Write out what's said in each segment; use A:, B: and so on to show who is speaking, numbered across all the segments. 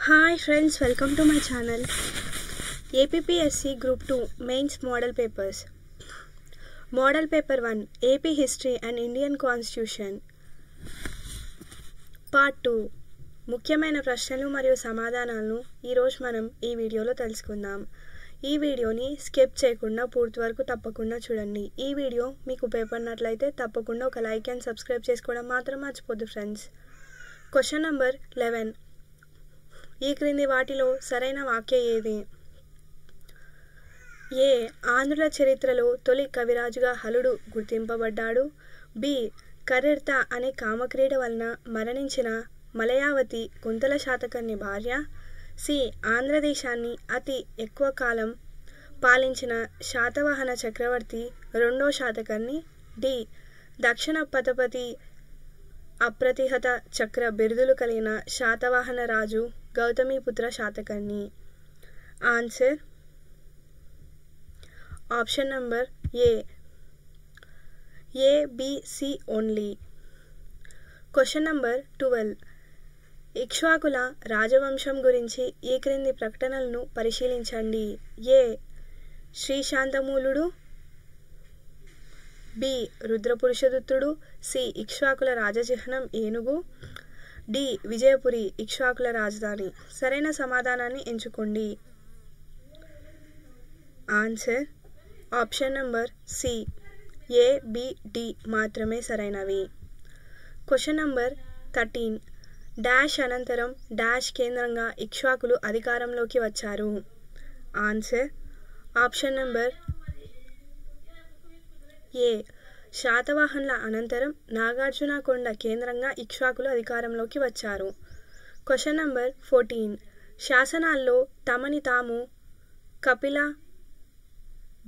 A: Hi friends, welcome to my channel. APPSC Group 2 Mains Model Papers. Model Paper 1 AP History and Indian Constitution. Part 2 ముఖ్యమైన ప్రశ్నలు మరియు సమాధానాలను ఈరోజు మనం ఈ వీడియోలో తెలుసుకుందాం. ఈ వీడియోని స్కిప్ చేయకుండా పూర్తి వరకు తప్పకుండా చూడండి. ఈ వీడియో మీకు ఉపయోగపడినట్లయితే తప్పకుండా ఒక లైక్ అండ్ సబ్స్క్రైబ్ చేసుకోవడం మాత్రం మర్చిపోద్దు ఫ్రెండ్స్. Question number 11. ఈ క్రింది వాటిలో సరైన వాక్య ఏది? ఏ. ఆంధ్రుల చరిత్రలో తొలి కవిరాజుగా హలుడు గుర్తింపబడ్డాడు. బి. కరిర్త అనే కామక్రీడ వలన మరణించిన మలయావతి కుంతల శాతకర్ణి భార్య. సి. ఆంధ్రదేశాన్ని అతి ఎక్కువ కాలం పాలించిన శాతవాహన చక్రవర్తి రెండో శాతకర్ణి. డి. దక్షిణ పథపతి అప్రతిహత చక్ర బిరుదులు కలిగిన శాతవాహన రాజు Gautamiputra Satakarni. Answer option number A. ABC only. Question number 12. ఇక్ష్వాకుల రాజవంశం గురించి ఈ క్రింది ప్రకటనలను పరిశీలించండి. ఏ. శ్రీశాంతమూలుడు. బి. రుద్రపురుషదత్తుడు. సి. ఇక్ష్వాకుల రాజచిహ్నం ఏనుగు. డి. విజయపురి ఇక్ష్వాకుల రాజధాని. సరైన సమాధానాన్ని ఎంచుకోండి. Answer option number C. A, B, D మాత్రమే సరైనవి. Question number 13. డాష్ అనంతరం డాష్ కేంద్రంగా ఇక్ష్వాకులు అధికారంలోకి వచ్చారు. Answer option number A. శాతవాహనుల అనంతరం నాగార్జునకొండ కేంద్రంగా ఇక్ష్వాకులు అధికారంలోకి వచ్చారు. Question number 14. శాసనాల్లో తమని తాము కపిల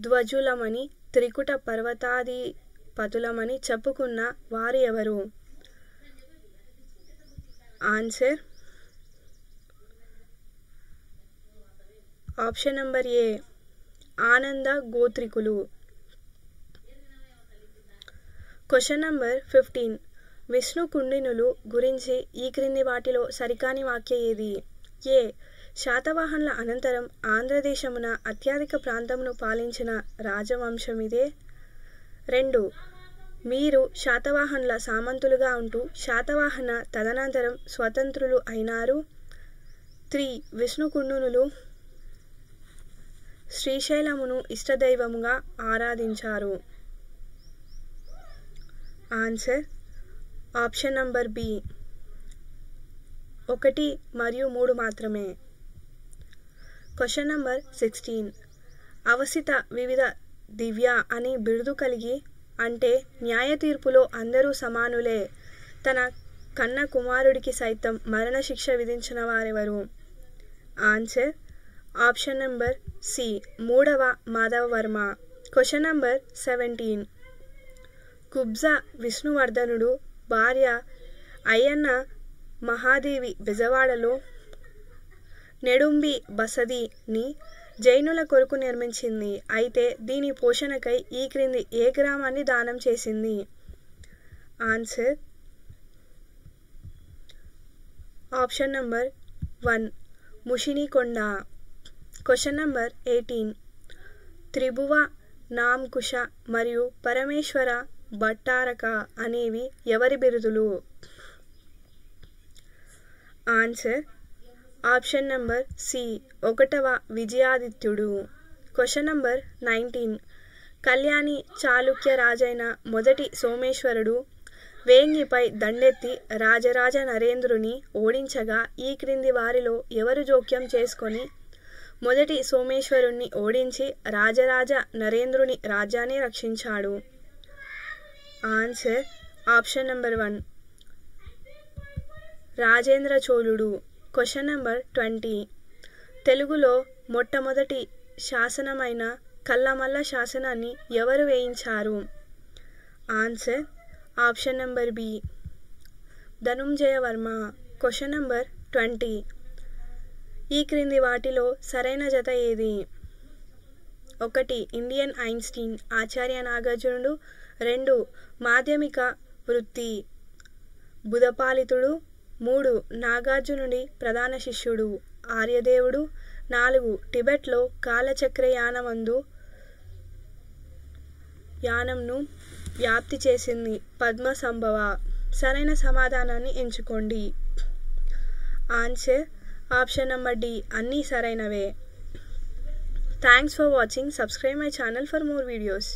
A: ధ్వజులమని త్రికుట పర్వతాధిపతులమని చెప్పుకున్న వారు ఎవరు? Answer option number A. Ananda గోత్రికులు. Question number 15. విష్ణు కుండినులు గురించి ఈ క్రింది వాటిలో సరికాని వాక్య ఏది? ఏ. శాతవాహనుల అనంతరం ఆంధ్రదేశమున అత్యధిక ప్రాంతమును పాలించిన రాజవంశమిదే. 2. వీరు శాతవాహనుల సామంతులుగా ఉంటూ శాతవాహన తదనంతరం స్వతంత్రులు అయినారు. 3. విష్ణు కుండినులు శ్రీశైలమును ఇష్టదైవముగా ఆరాధించారు. Answer option number B. 1 మరియు 3 మాత్రమే. Question number 16. అవసిత వివిధ దివ్య అని బిరుదు కలిగి అంటే న్యాయ తీర్పులో అందరూ సమానులే తన కన్న కుమారుడికి సైతం మరణశిక్ష విధించిన వారెవరు? Answer option number C. 3వ మాధవవర్మ. Question number 17. కుబ్జా విష్ణువర్ధనుడు భార్య అయ్యన్న మహాదేవి బెజవాడలో నెడుంబి బసదిని జైనుల కొరకు నిర్మించింది. అయితే దీని పోషణకై ఈ క్రింది ఏ గ్రామాన్ని దానం చేసింది? Answer option number 1 Mushinikonda. Question number 18. త్రిభువ నాంకుశ మరియు పరమేశ్వర భట్టారక అనేవి ఎవరి బిరుదులు? Answer option number C. 1వ విజయాదిత్యుడు. Question number 19. కళ్యాణి చాళుక్య రాజైన మొదటి సోమేశ్వరుడు వేంగిపై దండెత్తి రాజరాజ నరేంద్రుని ఓడించగా ఈ క్రింది వారిలో ఎవరు జోక్యం చేసుకొని మొదటి సోమేశ్వరుణ్ణి ఓడించి రాజరాజ నరేంద్రుని రాజ్యాన్ని రక్షించాడు? ఆన్సర్ ఆప్షన్ నంబర్ 1 రాజేంద్ర చోళుడు. Question number 20. తెలుగులో మొట్టమొదటి శాసనమైన కల్లమల్ల శాసనాన్ని ఎవరు వేయించారు? Answer option number B. Dhanunjaya Varma. Question number 20. ఈ క్రింది వాటిలో సరైన జత ఏది? 1. ఇండియన్ ఐన్స్టీన్ ఆచార్య నాగార్జునుడు. 2. మాధ్యమిక వృత్తి బుధపాలితుడు. 3 నాగార్జునుడి ప్రధాన శిష్యుడు ఆర్యదేవుడు. 4 టిబెట్లో కాలచక్ర యానంను వ్యాప్తి చేసింది పద్మసంభవ. సరైన సమాధానాన్ని ఎంచుకోండి. ఆన్సర్ ఆప్షన్ నెంబర్ డి, అన్నీ సరైనవే. Thanks for watching. Subscribe my channel for more videos.